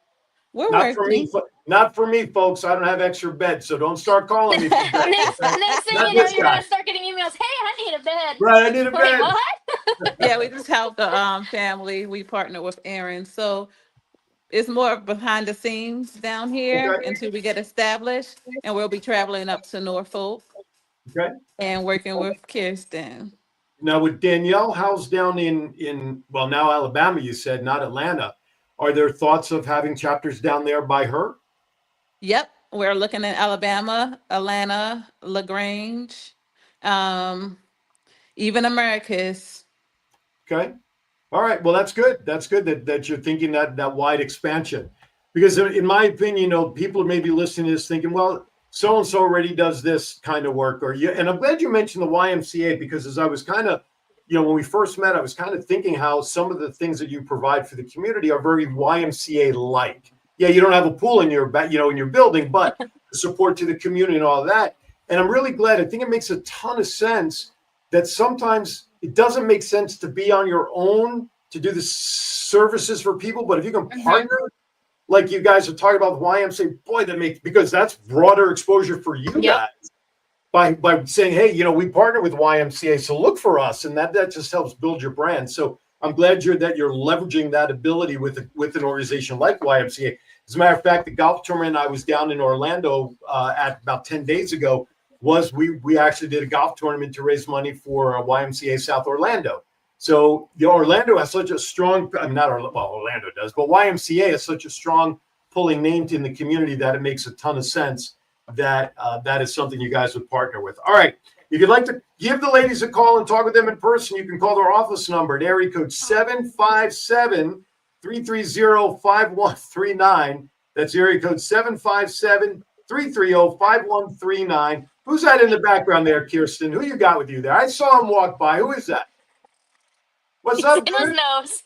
we're working. Not for me, folks. I don't have extra beds, so don't start calling me. Next thing you know, you're gonna start getting emails. Hey, I need a bed. Right, I need a bed. What? Yeah, we just help the family. We partner with Aaron, so it's more behind the scenes down here until we get established, and we'll be traveling up to Norfolk. Okay. And working with Kirsten. Now with Danielle House down in now Alabama, you said, not Atlanta. Are there thoughts of having chapters down there by her? Yep, we're looking at Alabama, Atlanta, LaGrange, even Americus. Okay. All right. Well, that's good. That's good that you're thinking that wide expansion. Because in my opinion, people may be listening to this thinking, well, so-and-so already does this kind of work. And I'm glad you mentioned the YMCA, because as I was kind of, when we first met, I was kind of thinking how some of the things that you provide for the community are very YMCA-like. Yeah, you don't have a pool in your building, but the support to the community and all of that. And I'm really glad. I think it makes a ton of sense that sometimes it doesn't make sense to be on your own to do the services for people. But if you can partner, like you guys are talking about YMCA, boy, because that's broader exposure for you guys by saying, hey, we partner with YMCA, so look for us, and that just helps build your brand. So I'm glad you're leveraging that ability with an organization like YMCA. As a matter of fact, the golf tournament I was down in Orlando at about 10 days ago we actually did a golf tournament to raise money for YMCA South Orlando. So Orlando has such a strong, Orlando does, but YMCA has such a strong pulling name in the community that it makes a ton of sense that that is something you guys would partner with. All right. If you'd like to give the ladies a call and talk with them in person, you can call their office number at area code 757-330-5139. That's area code 757-330-5139. Who's that in the background there, Kirsten? Who you got with you there? I saw him walk by. Who is that? What's up, dude? It was nose.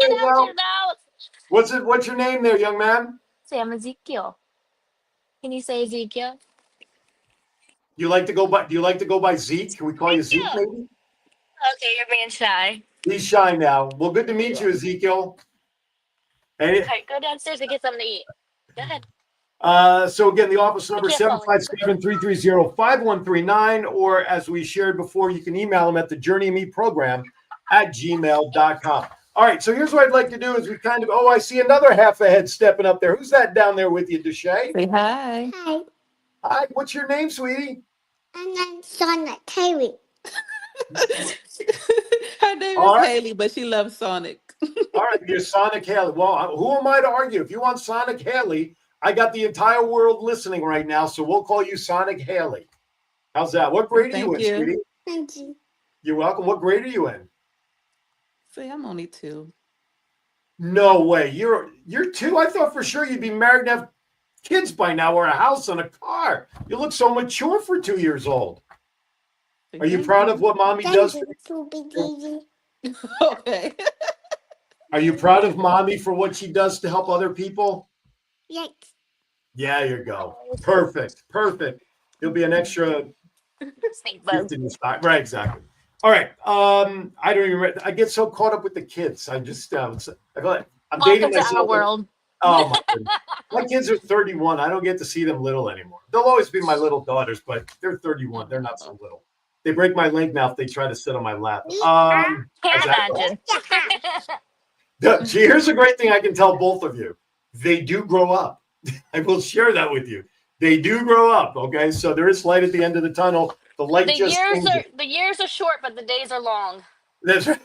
Get out your nose. What's your name there, young man? Sam Ezekiel. Can you say Ezekiel? Do you like to go by Zeke? Can we call you Zeke, maybe? Okay, you're being shy. He's shy now. Well, good to meet you, Ezekiel. Okay, go downstairs and get something to eat. Go ahead. So again, the office number 757-330-5139, or as we shared before, you can email them at thejourneymeprogram@gmail.com. All right, so here's what I'd like to do is we kind of, I see another half a head stepping up there. Who's that down there with you, Deshay? Say hi. Hi. Hi, what's your name, sweetie? And then Sonic Haley. Her name is Haley, but she loves Sonic. All right, you're Sonic Haley. Well, who am I to argue? If you want Sonic Haley, I got the entire world listening right now, so we'll call you Sonic Haley. How's that? What grade are you in, sweetie? Thank you. You're welcome. What grade are you in? See, I'm only 2. No way. You're 2? I thought for sure you'd be married and have kids by now, or a house and a car. You look so mature for 2 years old. Are you proud of what mommy does for you? Okay. Are you proud of mommy for what she does to help other people? Yes. Yeah, you go. Perfect. You'll be an extra gift in your stock. Right, exactly. All right. I don't even. I get so caught up with the kids. I just. I feel like I'm dating myself. Welcome to our world. Oh my goodness. My kids are 31. I don't get to see them little anymore. They'll always be my little daughters, but they're 31. They're not so little. They break my leg now if they try to sit on my lap. Can't imagine. See, here's a great thing I can tell both of you. They do grow up. I will share that with you. They do grow up. Okay, so there is light at the end of the tunnel. The light just changes. The years are short, but the days are long. That's right.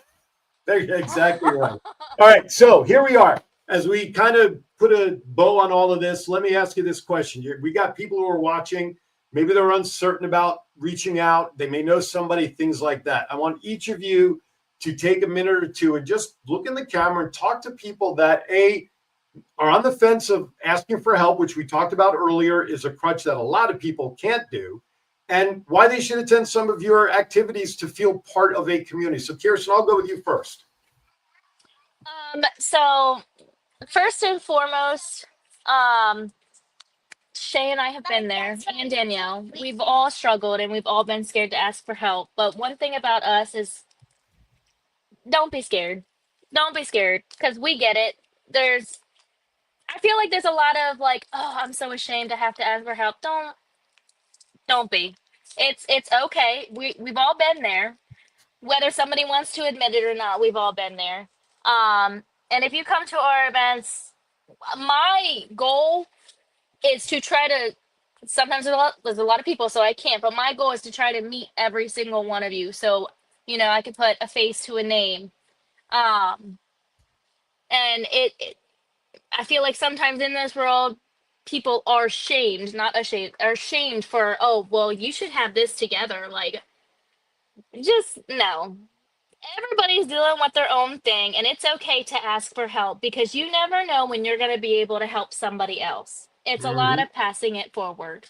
That's exactly right. All right, so here we are. As we kind of put a bow on all of this, let me ask you this question. We got people who are watching. Maybe they're uncertain about reaching out. They may know somebody, things like that. I want each of you to take a minute or two and just look in the camera and talk to people that, are on the fence of asking for help, which we talked about earlier is a crutch that a lot of people can't do, and why they should attend some of your activities to feel part of a community. So, Kirsten, I'll go with you first. So first and foremost, Shay and I have been there, and Danielle. We've all struggled and we've all been scared to ask for help. But one thing about us is don't be scared. Don't be scared because we get it. I feel like there's a lot of like, oh, I'm so ashamed to have to ask for help. Don't be. It's okay. We've all been there. Whether somebody wants to admit it or not, we've all been there. And if you come to our events, my goal is to try to, sometimes there's a lot of people, so I can't, but my goal is to try to meet every single one of you. So, I could put a face to a name. And I feel like sometimes in this world, people are shamed, not ashamed, are shamed for, oh, well, you should have this together. Like, just no. Everybody's dealing with their own thing, and it's okay to ask for help because you never know when you're going to be able to help somebody else. It's a lot of passing it forward.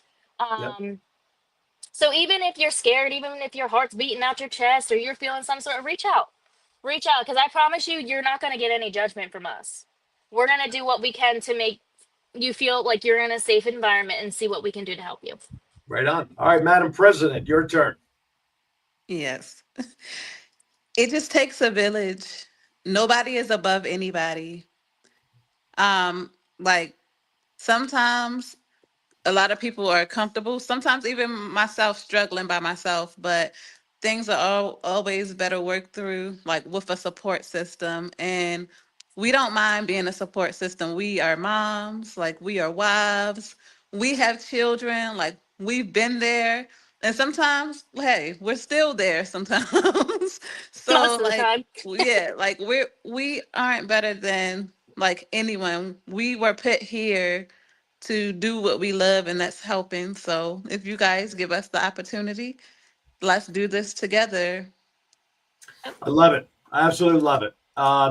So even if you're scared, even if your heart's beating out your chest or you're feeling some sort of reach out because I promise you're not going to get any judgment from us. We're going to do what we can to make you feel like you're in a safe environment and see what we can do to help you. Right on. All right, Madam President, your turn. Yes. It just takes a village. Nobody is above anybody. Like sometimes a lot of people are comfortable, sometimes even myself struggling by myself, but things are always better worked through like with a support system. And we don't mind being a support system. We are moms, like we are wives, we have children, like we've been there. And sometimes, hey, we're still there sometimes. So Most of the like, time. yeah, like we aren't better than like anyone. We were put here to do what we love, and that's helping. So if you guys give us the opportunity, let's do this together. I love it. I absolutely love it.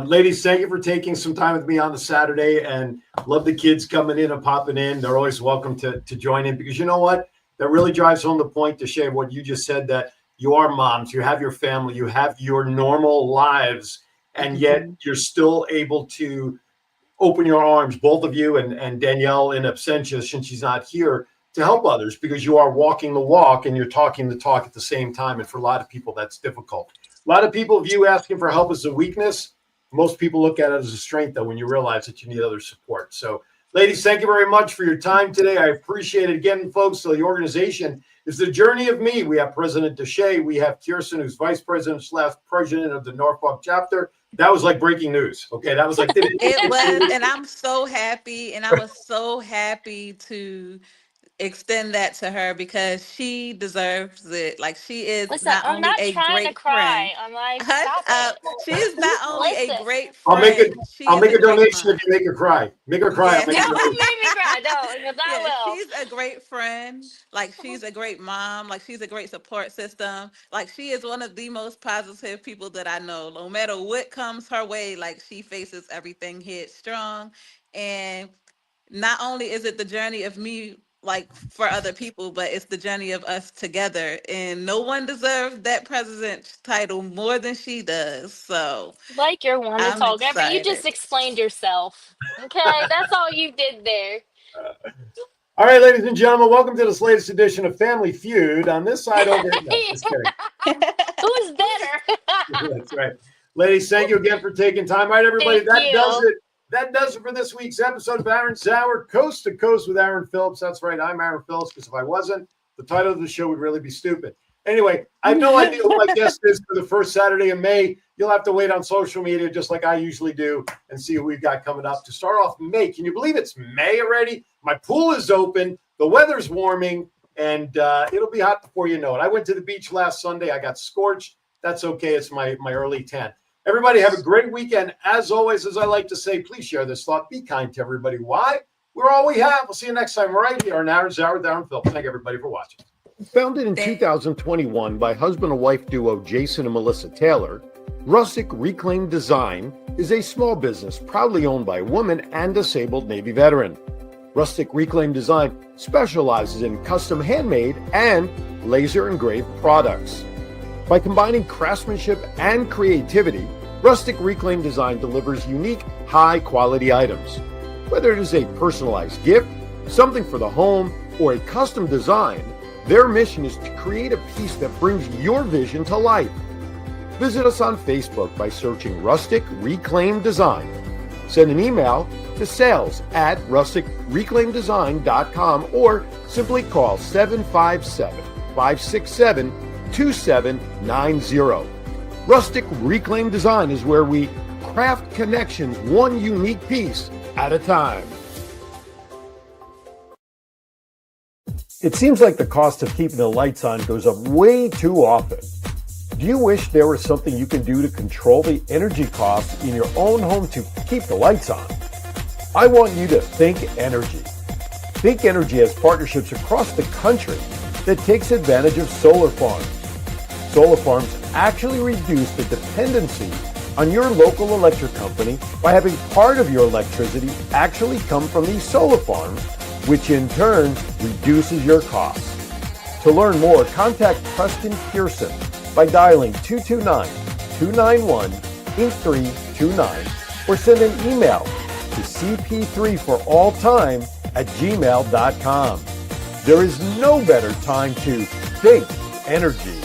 Ladies, thank you for taking some time with me on the Saturday, and love the kids coming in and popping in. They're always welcome to join in because you know what? That really drives home the point to Shay, what you just said, that you are moms, you have your family, you have your normal lives, and yet you're still able to open your arms, both of you and Danielle in absentia, since she's not here, to help others because you are walking the walk and you're talking the talk at the same time. And for a lot of people, that's difficult. A lot of people view asking for help as a weakness. Most people look at it as a strength, though, when you realize that you need other support. So, ladies, thank you very much for your time today. I appreciate it again, folks. So the organization is The Journey of Me. We have President Deshay. We have Kirsten, who's Vice President / President of the Norfolk chapter. That was like breaking news. Okay, that was like it was, and I'm so happy, and I was so happy to extend that to her because she deserves it. Like she is not I'm only not a trying to great friend. cry. I'm like, Hush stop up. it. She is not only Listen. a great I'll friend. I'll make a donation mom. if you make her cry. Make her cry. Yeah. I'll make Don't make me cry. Don't, because I Yeah, will. she's a great friend. Like she's a great mom. Like she's a great support system. Like she is one of the most positive people that I know. No matter what comes her way, like she faces everything headstrong. And not only is it the journey of me like for other people, but it's the journey of us together. And no one deserves that president title more than she does. So Like you're one to I'm talk. Ever you excited. just explained yourself. Okay, that's all you did there. All right, ladies and gentlemen, welcome to this latest edition of Family Feud. On this side over here, no, just kidding. Who's better? That's right. Ladies, thank you again for taking time. All right, everybody, Thank you. does it. That does it for this week's episode of Aaron Sauer, Coast to Coast with Aaron Phillips. That's right, I'm Aaron Phillips, because if I wasn't, the title of the show would really be stupid. Anyway, I have no idea who my guest is for the first Saturday of May. You'll have to wait on social media, just like I usually do, and see who we've got coming up. To start off May, can you believe it's May already? My pool is open. The weather's warming, and it'll be hot before you know it. I went to the beach last Sunday. I got scorched. That's okay. It's my early 10. Everybody have a great weekend. As always, as I like to say, please share this thought. Be kind to everybody. Why? We're all we have. We'll see you next time right here on Aaron's Hour with Aaron Phillips. Thank everybody for watching. Founded in 2021 by husband and wife duo Jason and Melissa Taylor, Rustic Reclaimed Design is a small business proudly owned by a woman and disabled Navy veteran. Rustic Reclaimed Design specializes in custom handmade and laser engraved products. By combining craftsmanship and creativity, Rustic Reclaimed Design delivers unique, high-quality items. Whether it is a personalized gift, something for the home, or a custom design, their mission is to create a piece that brings your vision to life. Visit us on Facebook by searching Rustic Reclaimed Design. Send an email to sales@rusticreclaimdesign.com or simply call 757-567-2790. Rustic Reclaimed Design is where we craft connections one unique piece at a time. It seems like the cost of keeping the lights on goes up way too often. Do you wish there was something you can do to control the energy costs in your own home to keep the lights on? I want you to Think Energy. Think Energy has partnerships across the country that takes advantage of solar farms. Solar farms actually reduce the dependency on your local electric company by having part of your electricity actually come from these solar farms, which in turn reduces your costs. To learn more, contact Preston Pearson by dialing 229-291-8329 or send an email to cp3foralltime@gmail.com. There is no better time to think energy.